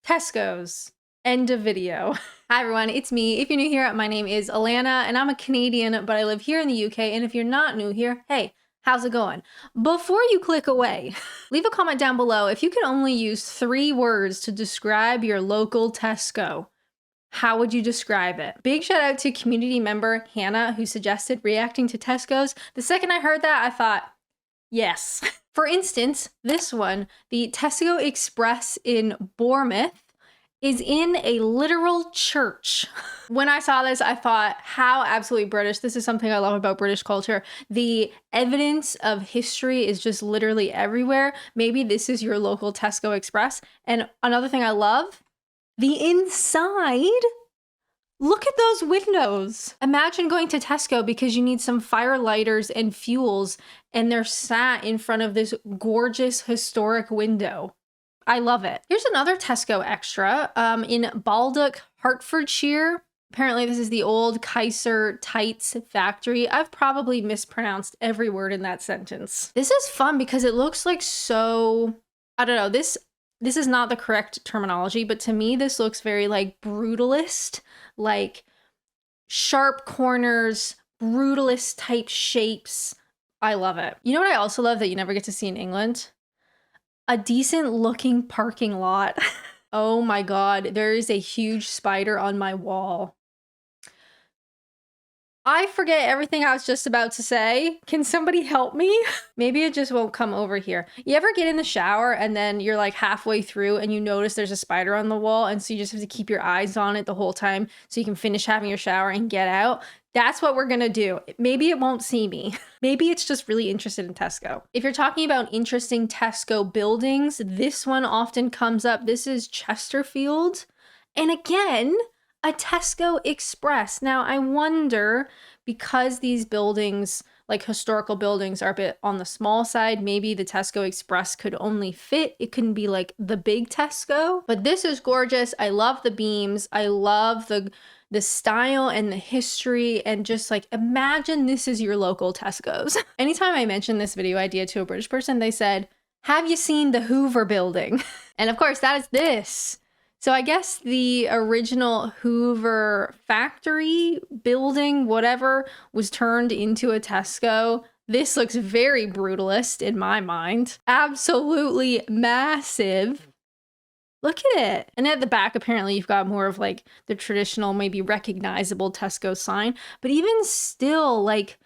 Tesco's. End of video. Hi everyone, it's me. If you're new here, my name is Alanna and I'm a Canadian, but I live here in the UK. And if you're not new here, hey, how's it going? Before you click away, leave a comment down below if you could only use 3 words to describe your local Tesco. How would you describe it? Big shout out to community member Hannah who suggested reacting to Tesco's. The second I heard that, I thought, yes. For instance, this one, the Tesco Express in Bournemouth, is in a literal church. When I saw this, I thought, how absolutely British. This is something I love about British culture. The evidence of history is just literally everywhere. Maybe this is your local Tesco Express. And another thing I love, the inside. Look at those windows. Imagine going to Tesco because you need some fire lighters and fuels, and they're sat in front of this gorgeous historic window. I love it. Here's another Tesco extra in Baldock, Hertfordshire. Apparently this is the old Kaiser Tights factory. I've probably mispronounced every word in that sentence. This is fun because it looks like so, I don't know, this is not the correct terminology, but to me this looks very like brutalist, like sharp corners, brutalist type shapes. I love it. You know what I also love that you never get to see in England? A decent looking parking lot. Oh my God, there is a huge spider on my wall. I forget everything I was just about to say. Can somebody help me? Maybe it just won't come over here. You ever get in the shower and then you're like halfway through and you notice there's a spider on the wall, and so you just have to keep your eyes on it the whole time so you can finish having your shower and get out? That's what we're gonna do. Maybe it won't see me. Maybe it's just really interested in Tesco. If you're talking about interesting Tesco buildings, this one often comes up. This is Chesterfield. And again, a Tesco Express. Now, I wonder, because these buildings, like historical buildings, are a bit on the small side, maybe the Tesco Express could only fit. It couldn't be like the big Tesco. But this is gorgeous. I love the beams. I love the style and the history, and just like imagine this is your local Tesco's. Anytime I mention this video idea to a British person, they said, have you seen the Hoover building? And of course that is this. So I guess the original Hoover factory building, whatever, was turned into a Tesco. This looks very brutalist in my mind. Absolutely massive. Look at it. And at the back, apparently you've got more of like the traditional, maybe recognizable Tesco sign. But even still, like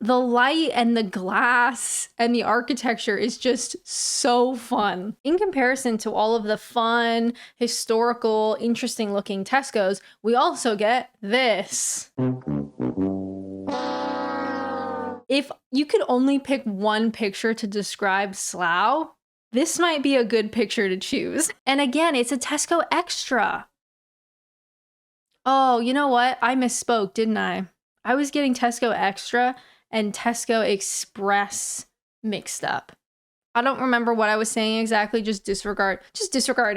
the light and the glass and the architecture is just so fun. In comparison to all of the fun, historical, interesting looking Tesco's, we also get this. If you could only pick one picture to describe Slough, this might be a good picture to choose. And again, it's a Tesco Extra. Oh, you know what? I misspoke, didn't I? I was getting Tesco Extra and Tesco Express mixed up. I don't remember what I was saying exactly. Just disregard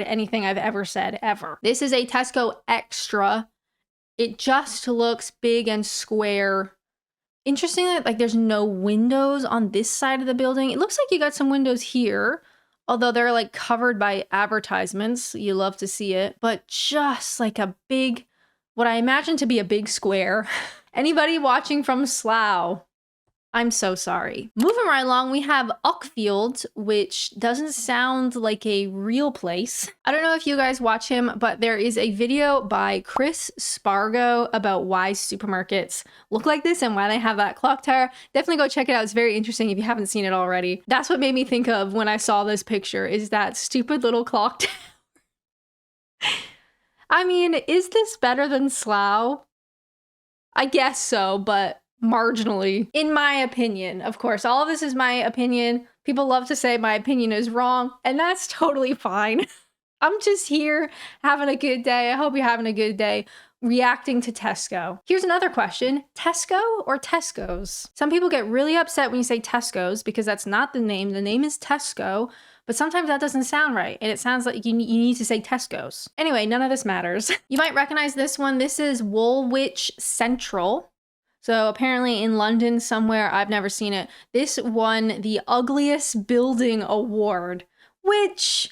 anything I've ever said, ever. This is a Tesco Extra. It just looks big and square. Interesting that like there's no windows on this side of the building. It looks like you got some windows here, although they're like covered by advertisements. You love to see it, but just like a big, what I imagine to be a big square. Anybody watching from Slough, I'm so sorry. Moving right along, we have Uckfield, which doesn't sound like a real place. I don't know if you guys watch him, but there is a video by Chris Spargo about why supermarkets look like this and why they have that clock tower. Definitely go check it out. It's very interesting if you haven't seen it already. That's what made me think of when I saw this picture, is that stupid little clock tower. I mean, is this better than Slough? I guess so, but marginally, in my opinion. Of course, all of this is my opinion. People love to say my opinion is wrong, and that's totally fine. I'm just here having a good day. I hope you're having a good day reacting to Tesco. Here's another question. Tesco or Tesco's? Some people get really upset when you say Tesco's because that's not the name. The name is Tesco, but sometimes that doesn't sound right, and it sounds like you need to say Tesco's. Anyway, none of this matters. You might recognize this one. This is Woolwich Central. So apparently in London somewhere, I've never seen it, this won the ugliest building award, which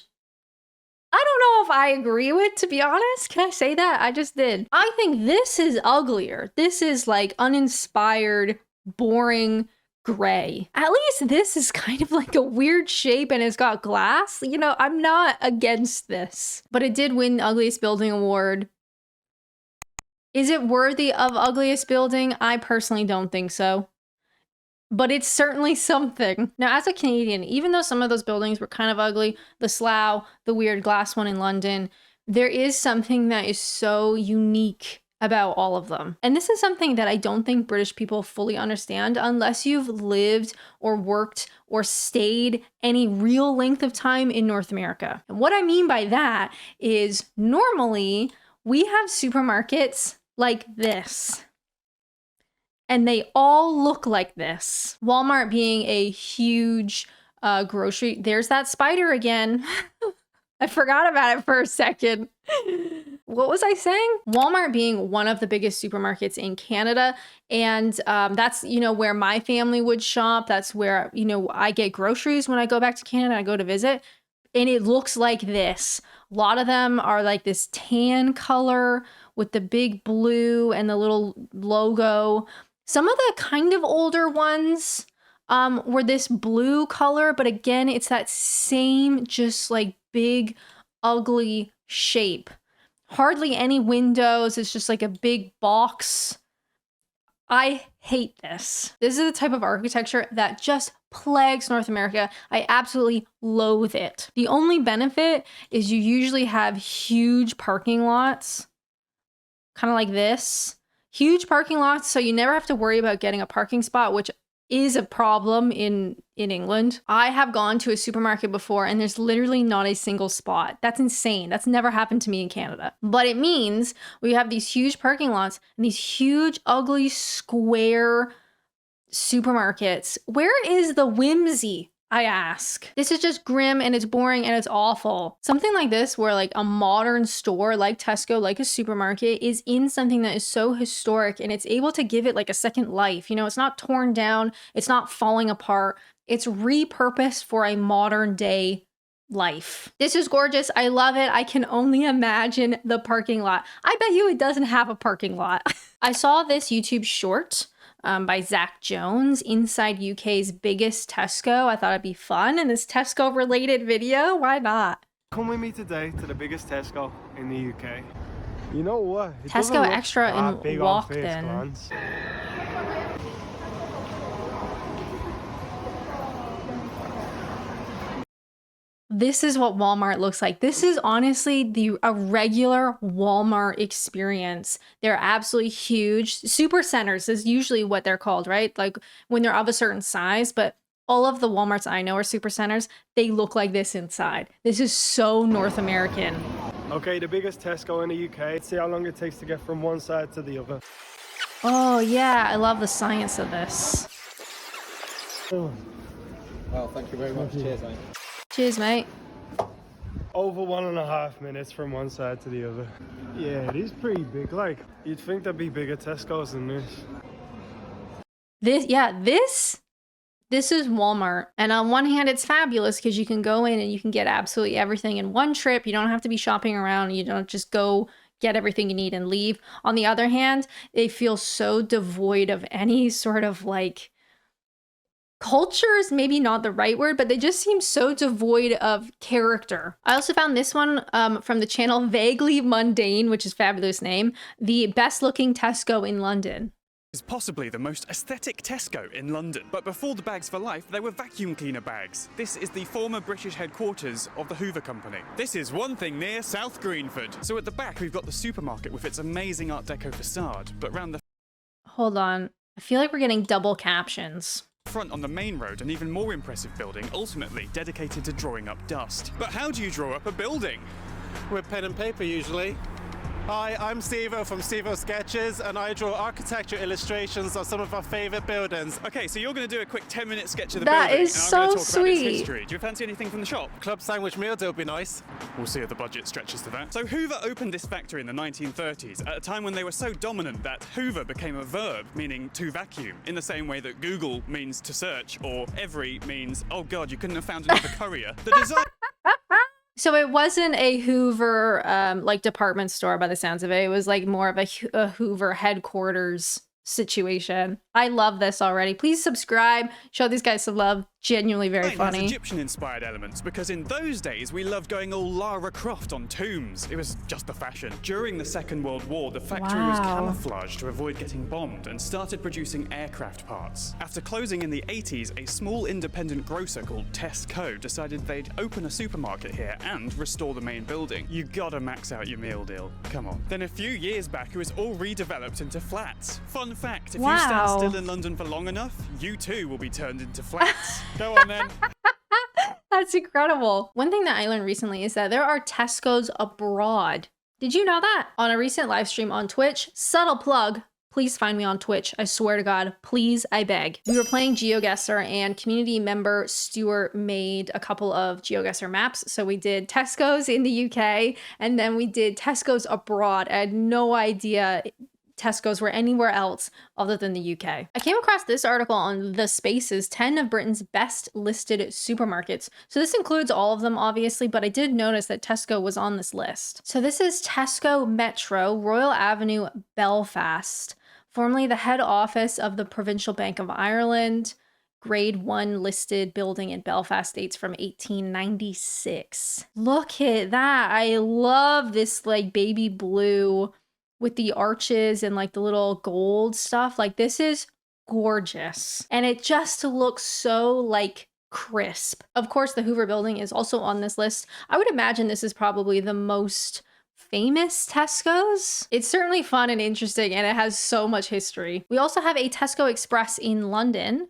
I don't know if I agree with, to be honest. Can I say that? I just did. I think this is uglier. This is like uninspired, boring gray. At least this is kind of like a weird shape and it's got glass. You know, I'm not against this. But it did win Ugliest Building Award. Is it worthy of Ugliest Building? I personally don't think so. But it's certainly something. Now, as a Canadian, even though some of those buildings were kind of ugly, the Slough, the weird glass one in London, there is something that is so unique about all of them. And this is something that I don't think British people fully understand unless you've lived or worked or stayed any real length of time in North America. And what I mean by that is normally we have supermarkets like this. And they all look like this. Walmart being a huge grocery. There's that spider again. I forgot about it for a second. What was I saying? Walmart being one of the biggest supermarkets in Canada. And that's, you know, where my family would shop. That's where, you know, I get groceries when I go back to Canada. I go to visit. And it looks like this. A lot of them are like this tan color with the big blue and the little logo. Some of the kind of older ones were this blue color, but again, it's that same just like big, ugly shape. Hardly any windows. It's just like a big box. I hate this. This is the type of architecture that just plagues North America. I absolutely loathe it. The only benefit is you usually have huge parking lots, kind of like this. Huge parking lots, so you never have to worry about getting a parking spot, which is a problem in England. I have gone to a supermarket before and there's literally not a single spot. That's insane. That's never happened to me in Canada. But it means we have these huge parking lots and these huge, ugly, square supermarkets. Where is the whimsy? I ask. This is just grim and it's boring and it's awful. Something like this where like a modern store like Tesco, like a supermarket is in something that is so historic and it's able to give it like a second life. You know, it's not torn down. It's not falling apart. It's repurposed for a modern day life. This is gorgeous. I love it. I can only imagine the parking lot. I bet you it doesn't have a parking lot. I saw this YouTube short by Zach Jones, inside UK's biggest Tesco. I thought it'd be fun in this Tesco related video. Why not? Come with me today to the biggest Tesco in the UK. You know what? Tesco Extra in Walkden. This is what Walmart looks like. This is honestly a regular Walmart experience. They're absolutely huge. Super centers is usually what they're called, right? Like when they're of a certain size, but all of the Walmarts I know are super centers. They look like this inside. This is so North American. Okay, the biggest Tesco in the UK. Let's see how long it takes to get from one side to the other. Oh yeah, I love the science of this. Well, thank you very much. Cheers, mate. Cheers, mate. Over 1.5 minutes from one side to the other. Yeah, it is pretty big. Like, you'd think there'd be bigger Tesco's than this. This is Walmart. And on one hand, it's fabulous because you can go in and you can get absolutely everything in one trip. You don't have to be shopping around. You don't just go get everything you need and leave. On the other hand, they feel so devoid of any sort of like culture is maybe not the right word, but they just seem so devoid of character. I also found this one from the channel Vaguely Mundane, which is a fabulous name, the best looking Tesco in London. Is possibly the most aesthetic Tesco in London. But before the bags for life, they were vacuum cleaner bags. This is the former British headquarters of the Hoover Company. This is one thing near South Greenford. So at the back, we've got the supermarket with its amazing Art Deco facade, but round the Hold on. I feel like we're getting double captions. front on the main road, an even more impressive building, ultimately dedicated to drawing up dust. But how do you draw up a building? With pen and paper, usually. Hi, I'm Stevo from Stevo Sketches, and I draw architecture illustrations of some of our favourite buildings. Okay, so you're going to do a quick 10-minute sketch of the That building, is and I'm so going to talk about its sweet. history. Do you fancy anything from the shop? Club sandwich meal deal would be nice. We'll see if the budget stretches to that. So Hoover opened this factory in the 1930s, at a time when they were so dominant that Hoover became a verb, meaning to vacuum, in the same way that Google means to search, or every means, oh god, you couldn't have found another courier. The design So it wasn't a Hoover like department store by the sounds of it. It was like more of a Hoover headquarters situation. I love this already. Please subscribe. Show these guys some love. Genuinely very Mine funny. has Egyptian-inspired elements because in those days we loved going all Lara Croft on tombs. It was just the fashion. During the Second World War, the factory was Wow. camouflaged to avoid getting bombed and started producing aircraft parts. After closing in the 80s, a small independent grocer called Tesco decided they'd open a supermarket here and restore the main building. You gotta max out your meal deal. Come on. Then a few years back, it was all redeveloped into flats. Fun fact, if you stand Wow. still in London for long enough, you too will be turned into flats. Go on then. That's incredible. One thing that I learned recently is that there are Tesco's abroad. Did you know that? On a recent live stream on Twitch, subtle plug, please find me on Twitch. I swear to God, please, I beg. We were playing GeoGuessr and community member Stuart made a couple of GeoGuessr maps. So we did Tesco's in the UK and then we did Tesco's abroad. I had no idea Tesco's were anywhere else other than the UK. I came across this article on The Space's 10 of Britain's best listed supermarkets. So this includes all of them, obviously, but I did notice that Tesco was on this list. So this is Tesco Metro, Royal Avenue, Belfast, formerly the head office of the Provincial Bank of Ireland. Grade 1 listed building in Belfast, dates from 1896. Look at that. I love this like baby blue with the arches and like the little gold stuff. Like this is gorgeous. And it just looks so like crisp. Of course, the Hoover building is also on this list. I would imagine this is probably the most famous Tesco's. It's certainly fun and interesting and it has so much history. We also have a Tesco Express in London.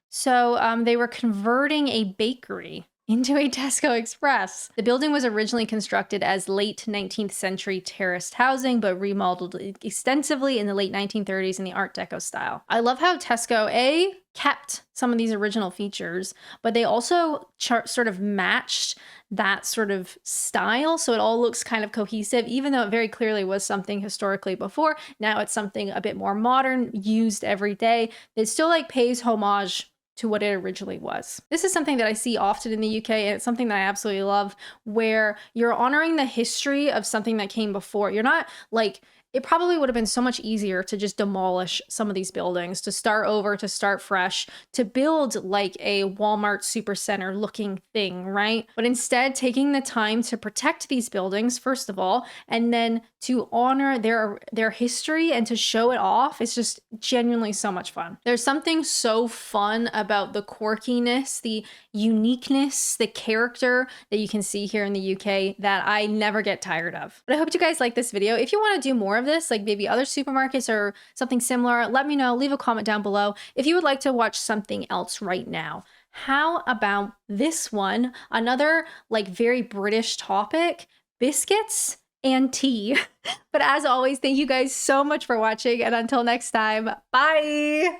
So they were converting a bakery into a Tesco Express. The building was originally constructed as late 19th century terraced housing, but remodeled extensively in the late 1930s in the Art Deco style. I love how Tesco, kept some of these original features, but they also sort of matched that sort of style. So it all looks kind of cohesive, even though it very clearly was something historically before. Now it's something a bit more modern, used every day. It still like pays homage to what it originally was. This is something that I see often in the UK, and it's something that I absolutely love, where you're honoring the history of something that came before. You're not like, it probably would have been so much easier to just demolish some of these buildings, to start over, to start fresh, to build like a Walmart supercenter looking thing, right? But instead, taking the time to protect these buildings, first of all, and then to honor their history and to show it off, it's just genuinely so much fun. There's something so fun about the quirkiness, the uniqueness, the character that you can see here in the UK that I never get tired of. But I hope you guys like this video. If you want to do more of this, like maybe other supermarkets or something similar, let me know. Leave a comment down below. If you would like to watch something else right now, how about this one? Another like very British topic, biscuits and tea. But as always, thank you guys so much for watching, and until next time, bye!